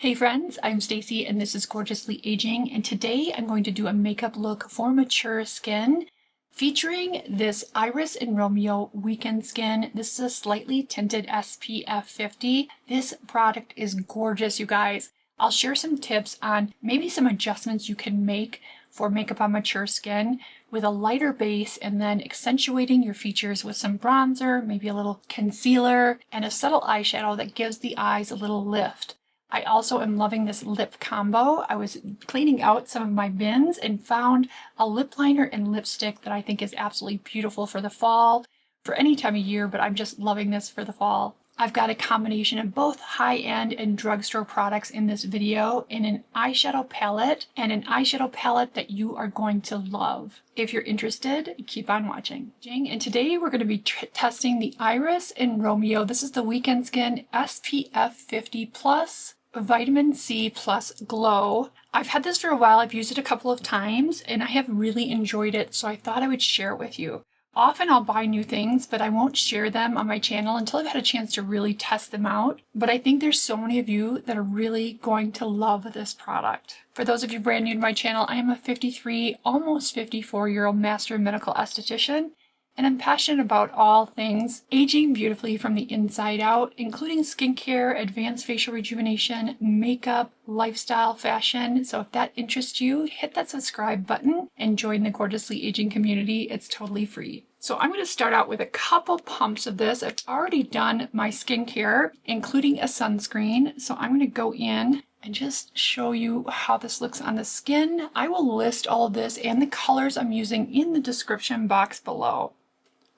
Hey friends, I'm Stacy and this is Gorgeously Aging, and today I'm going to do a makeup look for mature skin featuring this Iris and Romeo Weekend Skin. This is a slightly tinted SPF 50. This product is gorgeous, you guys. I'll share some tips on maybe some adjustments you can make for makeup on mature skin with a lighter base and then accentuating your features with some bronzer, maybe a little concealer, and a subtle eyeshadow that gives the eyes a little lift. I also am loving this lip combo. I was cleaning out some of my bins and found a lip liner and lipstick that I think is absolutely beautiful for the fall, for any time of year, but I'm just loving this for the fall. I've got a combination of both high-end and drugstore products in this video in an eyeshadow palette, and an eyeshadow palette that you are going to love. If you're interested, keep on watching. And today we're going to be testing the Iris and Romeo. This is the Weekend Skin SPF 50 Plus Vitamin C Plus Glow. I've had this for a while. I've used it a couple of times and I have really enjoyed it, so I thought I would share it with you. Often I'll buy new things, but I won't share them on my channel until I've had a chance to really test them out. But I think there's so many of you that are really going to love this product. For those of you brand new to my channel, I am a 53, almost 54-year-old master medical esthetician, and I'm passionate about all things aging beautifully from the inside out, including skincare, advanced facial rejuvenation, makeup, lifestyle, fashion. So if that interests you, hit that subscribe button and join the Gorgeously Aging community. It's totally free. So I'm going to start out with a couple pumps of this. I've already done my skincare, including a sunscreen. So I'm going to go in and just show you how this looks on the skin. I will list all of this and the colors I'm using in the description box below.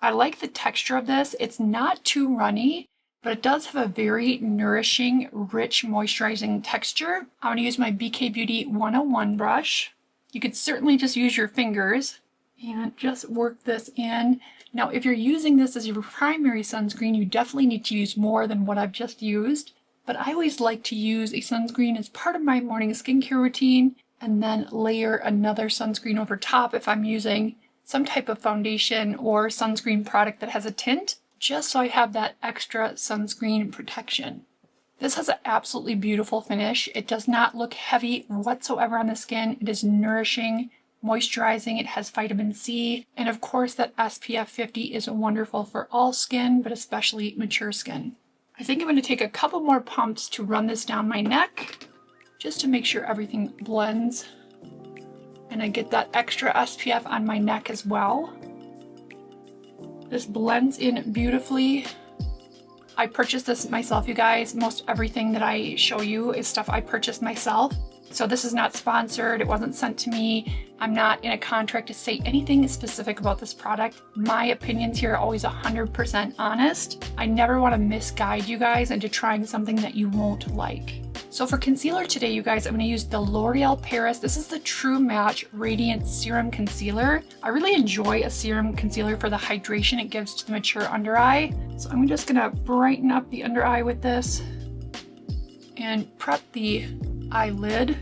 I like the texture of this. It's not too runny, but it does have a very nourishing, rich, moisturizing texture. I'm going to use my BK Beauty 101 brush. You could certainly just use your fingers and just work this in. Now, if you're using this as your primary sunscreen, you definitely need to use more than what I've just used. But I always like to use a sunscreen as part of my morning skincare routine and then layer another sunscreen over top if I'm using some type of foundation or sunscreen product that has a tint, just so I have that extra sunscreen protection. This has an absolutely beautiful finish. It does not look heavy whatsoever on the skin. It is nourishing, moisturizing. It has vitamin C. And of course, that SPF 50 is wonderful for all skin, but especially mature skin. I think I'm going to take a couple more pumps to run this down my neck, just to make sure everything blends. And I get that extra SPF on my neck as well. This blends in beautifully. I purchased this myself, you guys. Most everything that I show you is stuff I purchased myself. So this is not sponsored. It wasn't sent to me. I'm not in a contract to say anything specific about this product. My opinions here are always 100% honest. I never want to misguide you guys into trying something that you won't like. So for concealer today, you guys, I'm going to use the L'Oreal Paris. This is the True Match Radiant Serum Concealer. I really enjoy a serum concealer for the hydration it gives to the mature under eye. So I'm just going to brighten up the under eye with this and prep the eyelid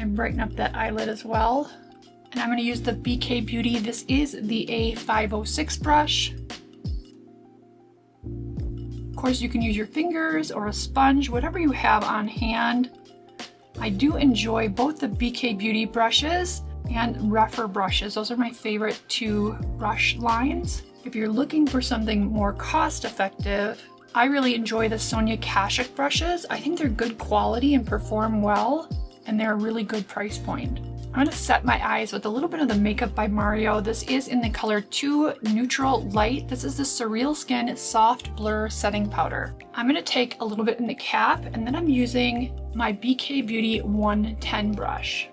and brighten up that eyelid as well. And I'm going to use the BK Beauty. This is the A506 brush. Of course, you can use your fingers or a sponge, whatever you have on hand. I do enjoy both the BK Beauty brushes and Refer brushes. Those are my favorite two brush lines. If you're looking for something more cost effective, I really enjoy the Sonia Kashuk brushes. I think they're good quality and perform well, and they're a really good price point. I'm going to set my eyes with a little bit of the Makeup by Mario. This is in the color 2 Neutral Light. This is the Surreal Skin Soft Blur Setting Powder. I'm going to take a little bit in the cap, and then I'm using my BK Beauty 110 brush.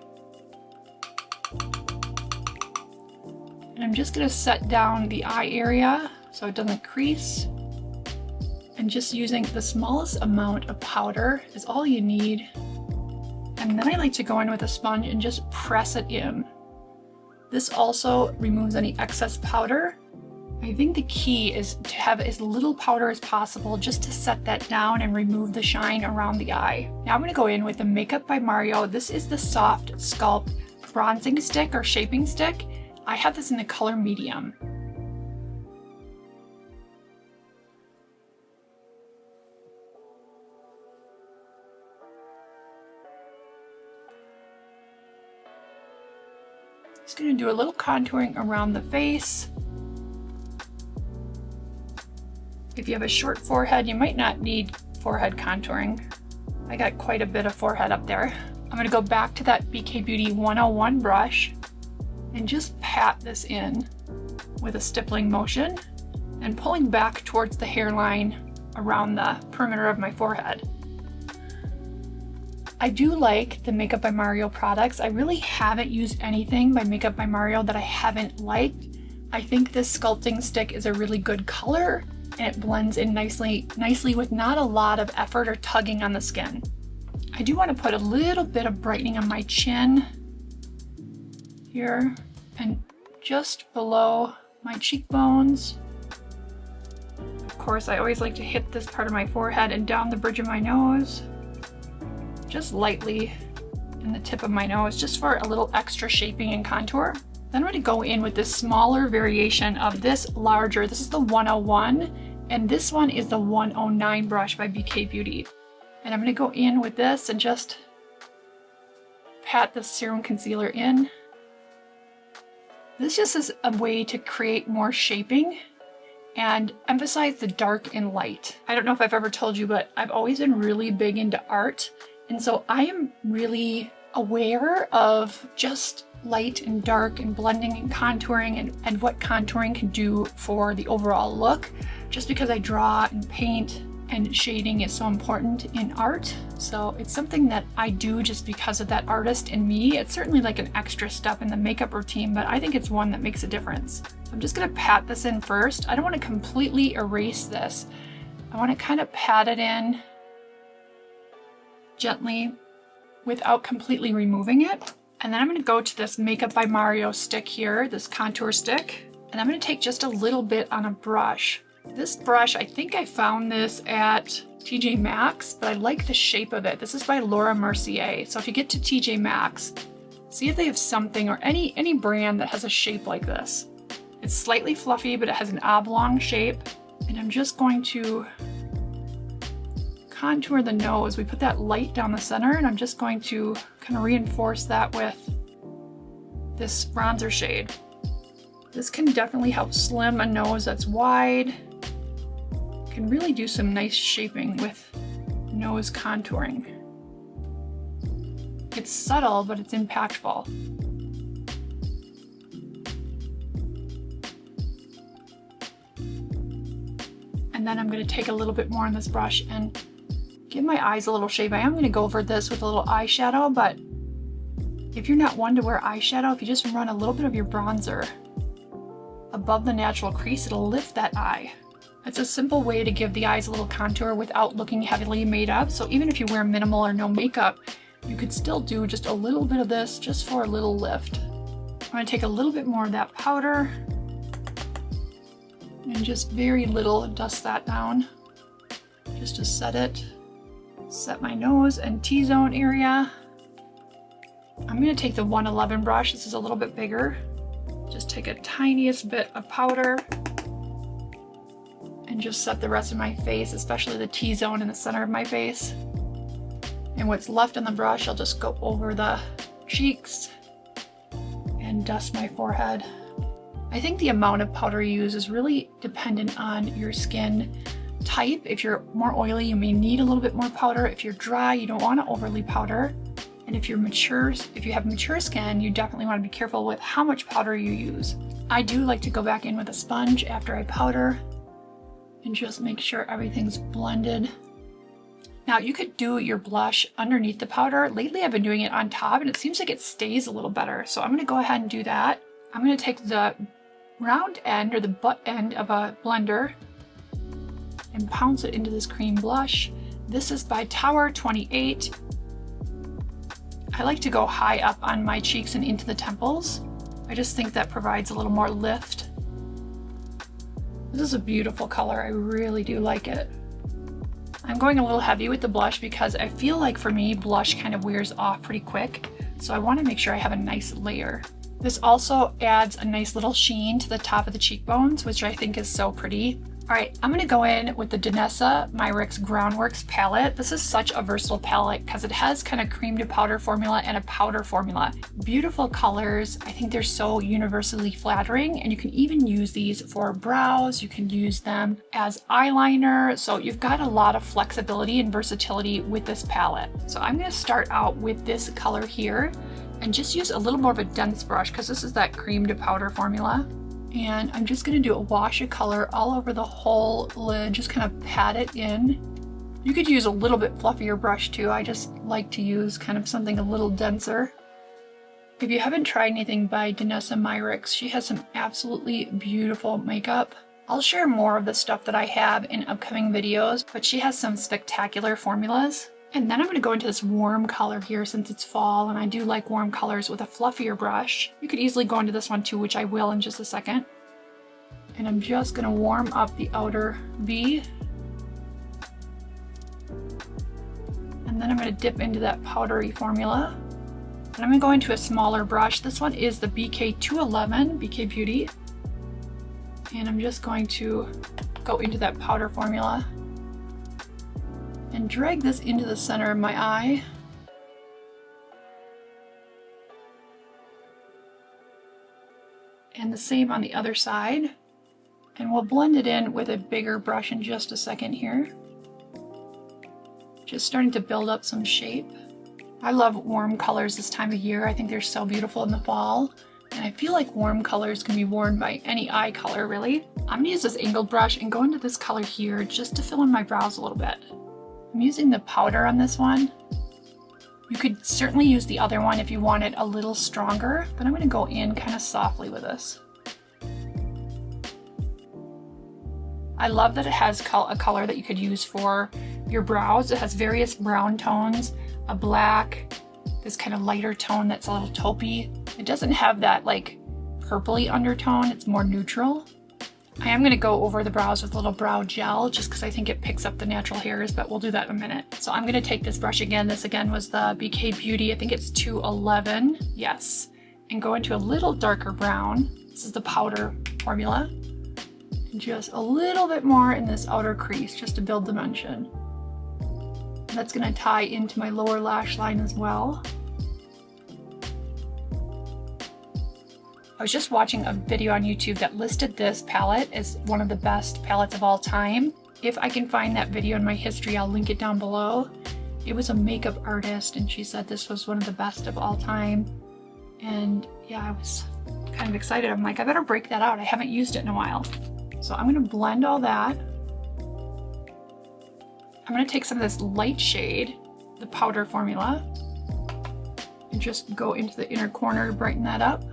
And I'm just going to set down the eye area so it doesn't crease. And just using the smallest amount of powder is all you need. And then I like to go in with a sponge and just press it in. This also removes any excess powder. I think the key is to have as little powder as possible just to set that down and remove the shine around the eye. Now I'm going to go in with the Makeup by Mario. This is the Soft Sculpt Bronzing Stick or Shaping Stick. I have this in the color medium. Just gonna do a little contouring around the face. If you have a short forehead, you might not need forehead contouring. I got quite a bit of forehead up there. I'm gonna go back to that BK Beauty 101 brush and just pat this in with a stippling motion and pulling back towards the hairline around the perimeter of my forehead. I do like the Makeup by Mario products. I really haven't used anything by Makeup by Mario that I haven't liked. I think this sculpting stick is a really good color and it blends in nicely with not a lot of effort or tugging on the skin. I do want to put a little bit of brightening on my chin here and just below my cheekbones. Of course, I always like to hit this part of my forehead and down the bridge of my nose. Just lightly in the tip of my nose, just for a little extra shaping and contour. Then I'm going to go in with this smaller variation of this larger. This is the 101, and this one is the 109 brush by BK Beauty. And I'm going to go in with this and just pat the serum concealer in. This just is a way to create more shaping and emphasize the dark and light. I don't know if I've ever told you, but I've always been really big into art. And so I am really aware of just light and dark and blending and contouring and what contouring can do for the overall look, just because I draw and paint and shading is so important in art. So it's something that I do just because of that artist in me. It's certainly like an extra step in the makeup routine, but I think it's one that makes a difference. I'm just gonna pat this in first. I don't want to completely erase this. I want to kind of pat it in gently without completely removing it. And then I'm going to go to this Makeup by Mario stick here, this contour stick, and I'm going to take just a little bit on a brush. This brush, I think I found this at TJ Maxx, but I like the shape of it. This is by Laura Mercier. So if you get to TJ Maxx, see if they have something or any brand that has a shape like this. It's slightly fluffy, but it has an oblong shape. And I'm just going to contour the nose. We put that light down the center, and I'm just going to kind of reinforce that with this bronzer shade. This can definitely help slim a nose that's wide. Can really do some nice shaping with nose contouring. It's subtle, but it's impactful. And then I'm going to take a little bit more on this brush and give my eyes a little shape. I am going to go over this with a little eyeshadow, but if you're not one to wear eyeshadow, if you just run a little bit of your bronzer above the natural crease, it'll lift that eye. It's a simple way to give the eyes a little contour without looking heavily made up. So even if you wear minimal or no makeup, you could still do just a little bit of this just for a little lift. I'm going to take a little bit more of that powder and just very little dust that down just to set it. Set my nose and T-zone area. I'm going to take the 111 brush. This is a little bit bigger. Just take a tiniest bit of powder and just set the rest of my face, especially the T-zone in the center of my face. And what's left on the brush, I'll just go over the cheeks and dust my forehead. I think the amount of powder you use is really dependent on your skin type. If you're more oily, you may need a little bit more powder. If you're dry, you don't want to overly powder. And if you have mature skin, you definitely want to be careful with how much powder you use. I do like to go back in with a sponge after I powder and just make sure everything's blended. Now you could do your blush underneath the powder. Lately I've been doing it on top and it seems like it stays a little better. So I'm going to go ahead and do that. I'm going to take the round end or the butt end of a blender and pounce it into this cream blush. This is by Tower 28. I like to go high up on my cheeks and into the temples. I just think that provides a little more lift. This is a beautiful color. I really do like it. I'm going a little heavy with the blush because I feel like for me, blush kind of wears off pretty quick. So I want to make sure I have a nice layer. This also adds a nice little sheen to the top of the cheekbones, which I think is so pretty. All right, I'm gonna go in with the Danessa Myricks Groundworks palette. This is such a versatile palette because it has kind of cream to powder formula and a powder formula. Beautiful colors. I think they're so universally flattering, and you can even use these for brows. You can use them as eyeliner. So you've got a lot of flexibility and versatility with this palette. So I'm gonna start out with this color here and just use a little more of a dense brush because this is that cream to powder formula. And I'm just going to do a wash of color all over the whole lid, just kind of pat it in. You could use a little bit fluffier brush too. I just like to use kind of something a little denser. If you haven't tried anything by Danessa Myricks, she has some absolutely beautiful makeup. I'll share more of the stuff that I have in upcoming videos, but she has some spectacular formulas. And then I'm going to go into this warm color here since it's fall, and I do like warm colors with a fluffier brush. You could easily go into this one too, which I will in just a second. And I'm just going to warm up the outer V. And then I'm going to dip into that powdery formula. And I'm going to go into a smaller brush. This one is the BK211, BK Beauty. And I'm just going to go into that powder formula and drag this into the center of my eye. And the same on the other side. And we'll blend it in with a bigger brush in just a second here. Just starting to build up some shape. I love warm colors this time of year. I think they're so beautiful in the fall. And I feel like warm colors can be worn by any eye color, really. I'm gonna use this angled brush and go into this color here just to fill in my brows a little bit. I'm using the powder on this one. You could certainly use the other one if you want it a little stronger, but I'm going to go in kind of softly with this. I love that it has a color that you could use for your brows. It has various brown tones, a black, this kind of lighter tone that's a little taupey. It doesn't have that like purpley undertone, it's more neutral. I am going to go over the brows with a little brow gel just because I think it picks up the natural hairs, but we'll do that in a minute. So I'm going to take this brush again. This again was the BK Beauty. I think it's 211. Yes. And go into a little darker brown. This is the powder formula. And just a little bit more in this outer crease just to build dimension. And that's going to tie into my lower lash line as well. I was just watching a video on YouTube that listed this palette as one of the best palettes of all time. If I can find that video in my history, I'll link it down below. It was a makeup artist and she said this was one of the best of all time. And yeah, I was kind of excited. I'm like, I better break that out. I haven't used it in a while. So I'm going to blend all that. I'm going to take some of this light shade, the powder formula, and just go into the inner corner to brighten that up.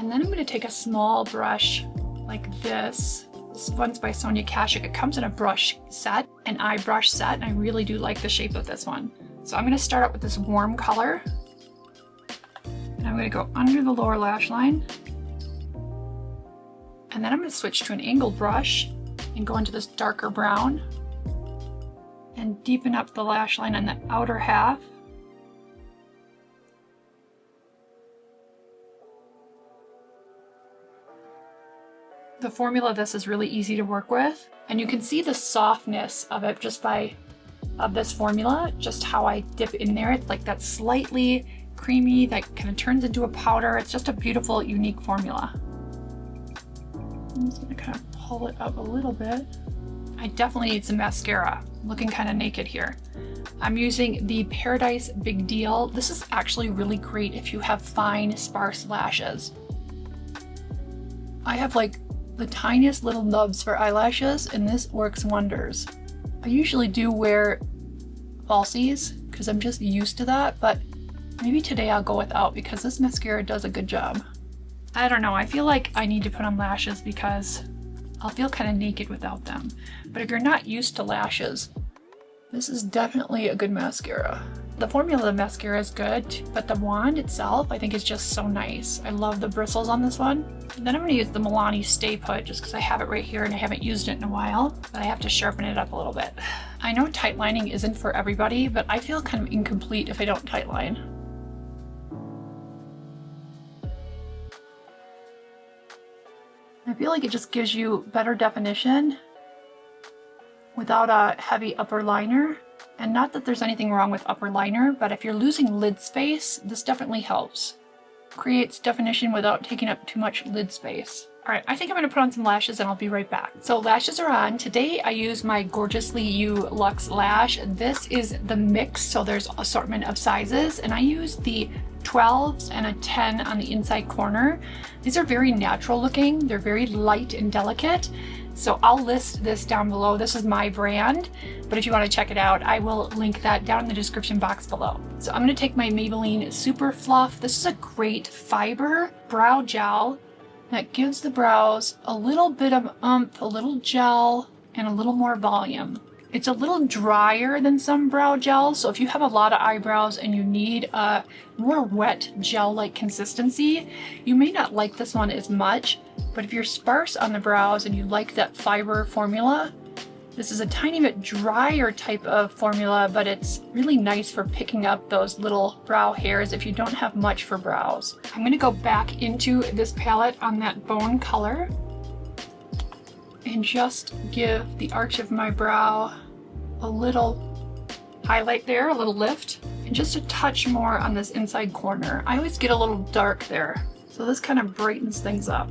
And then I'm going to take a small brush like this. This one's by Sonia Kashuk. It comes in a brush set, an eye brush set, and I really do like the shape of this one. So I'm going to start out with this warm color. And I'm going to go under the lower lash line. And then I'm going to switch to an angled brush and go into this darker brown and deepen up the lash line on the outer half. The formula of this is really easy to work with, and you can see the softness of it just of this formula, just how I dip in there. It's like that slightly creamy that kind of turns into a powder. It's just a beautiful, unique formula. I'm just gonna kind of pull it up a little bit. I definitely need some mascara. I'm looking kind of naked here. I'm using the Paradise Big Deal. This is actually really great if you have fine, sparse lashes. I have like the tiniest little nubs for eyelashes, and this works wonders. I usually do wear falsies because I'm just used to that, but maybe today I'll go without because this mascara does a good job. I don't know, I feel like I need to put on lashes because I'll feel kind of naked without them. But if you're not used to lashes, this is definitely a good mascara. The formula of the mascara is good, but the wand itself I think is just so nice. I love the bristles on this one. And then I'm going to use the Milani Stay Put just because I have it right here and I haven't used it in a while, but I have to sharpen it up a little bit. I know tight lining isn't for everybody, but I feel kind of incomplete if I don't tight line. I feel like it just gives you better definition without a heavy upper liner. And not that there's anything wrong with upper liner, but if you're losing lid space, this definitely helps. Creates definition without taking up too much lid space. All right, I think I'm gonna put on some lashes and I'll be right back. So lashes are on. Today I use my Gorgeously You Luxe Lash. This is the mix, so there's assortment of sizes, and I use the 12s and a 10 on the inside corner. These are very natural looking. They're very light and delicate. So I'll list this down below. This is my brand, but if you want to check it out, I will link that down in the description box below. So I'm going to take my Maybelline Super Fluff. This is a great fiber brow gel that gives the brows a little bit of oomph, a little gel, and a little more volume. It's a little drier than some brow gels, so if you have a lot of eyebrows and you need a more wet gel-like consistency, you may not like this one as much, but if you're sparse on the brows and you like that fiber formula, this is a tiny bit drier type of formula, but it's really nice for picking up those little brow hairs if you don't have much for brows. I'm going to go back into this palette on that bone color and just give the arch of my brow a little highlight there, a little lift, and just a touch more on this inside corner. I always get a little dark there, so this kind of brightens things up.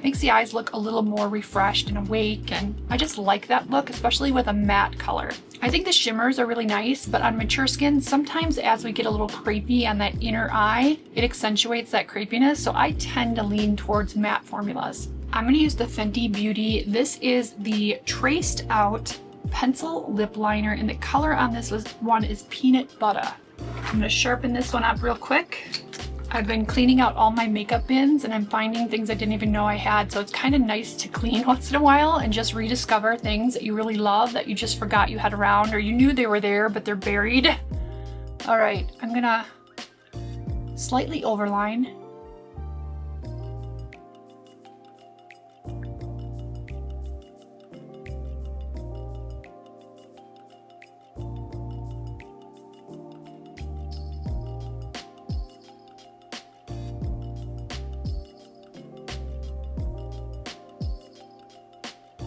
Makes the eyes look a little more refreshed and awake, and I just like that look, especially with a matte color. I think the shimmers are really nice, but on mature skin, sometimes as we get a little crepey on that inner eye, it accentuates that crepiness, so I tend to lean towards matte formulas. I'm going to use the Fenty Beauty. This is the traced out pencil lip liner, and the color on this one is Peanut Butter. I'm going to sharpen this one up real quick. I've been cleaning out all my makeup bins and I'm finding things I didn't even know I had, so it's kind of nice to clean once in a while and just rediscover things that you really love that you just forgot you had around, or you knew they were there but they're buried. All right, I'm gonna slightly overline.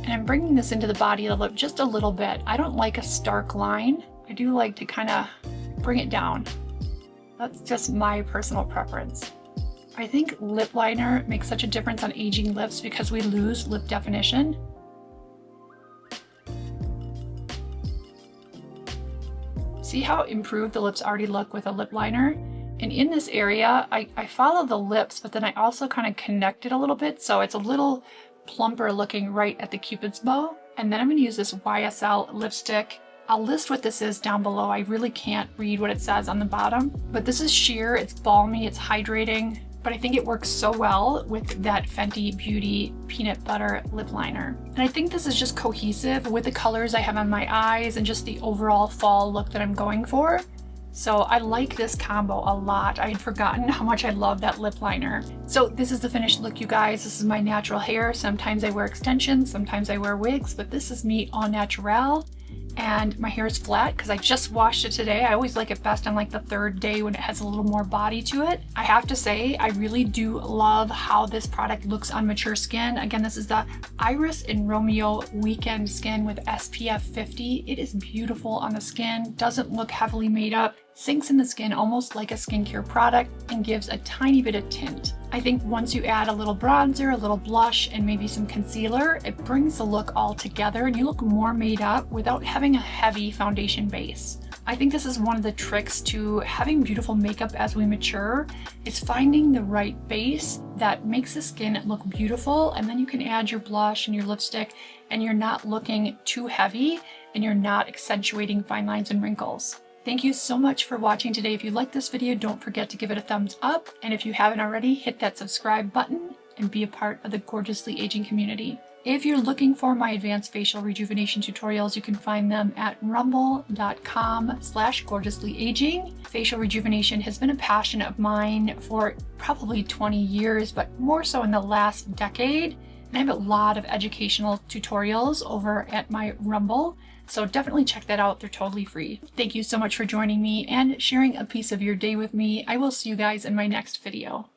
And I'm bringing this into the body of the lip just a little bit. I don't like a stark line. I do like to kind of bring it down. That's just my personal preference. I think lip liner makes such a difference on aging lips because we lose lip definition. See how improved the lips already look with a lip liner? And in this area, I follow the lips, but then I also kind of connect it a little bit, so it's a little plumper looking right at the Cupid's bow. And then I'm going to use this YSL lipstick. I'll list what this is down below. I really can't read what it says on the bottom, but this is sheer, it's balmy, it's hydrating, but I think it works so well with that Fenty Beauty Peanut Butter lip liner. And I think this is just cohesive with the colors I have on my eyes and just the overall fall look that I'm going for. So I like this combo a lot. I had forgotten how much I love that lip liner. So this is the finished look, you guys. This is my natural hair. Sometimes I wear extensions, sometimes I wear wigs, but this is me au naturel. And my hair is flat because I just washed it today. I always like it best on like the third day when it has a little more body to it. I have to say, I really do love how this product looks on mature skin. Again, this is the Iris and Romeo Weekend Skin with SPF 50. It is beautiful on the skin, doesn't look heavily made up, sinks in the skin almost like a skincare product, and gives a tiny bit of tint. I think once you add a little bronzer, a little blush, and maybe some concealer, it brings the look all together and you look more made up without having a heavy foundation base. I think this is one of the tricks to having beautiful makeup as we mature, is finding the right base that makes the skin look beautiful, and then you can add your blush and your lipstick and you're not looking too heavy and you're not accentuating fine lines and wrinkles. Thank you so much for watching today. If you liked this video, don't forget to give it a thumbs up. And if you haven't already, hit that subscribe button and be a part of the Gorgeously Aging community. If you're looking for my advanced facial rejuvenation tutorials, you can find them at rumble.com/gorgeouslyaging. Facial rejuvenation has been a passion of mine for probably 20 years, but more so in the last decade. And I have a lot of educational tutorials over at my Rumble. So definitely check that out. They're totally free. Thank you so much for joining me and sharing a piece of your day with me. I will see you guys in my next video.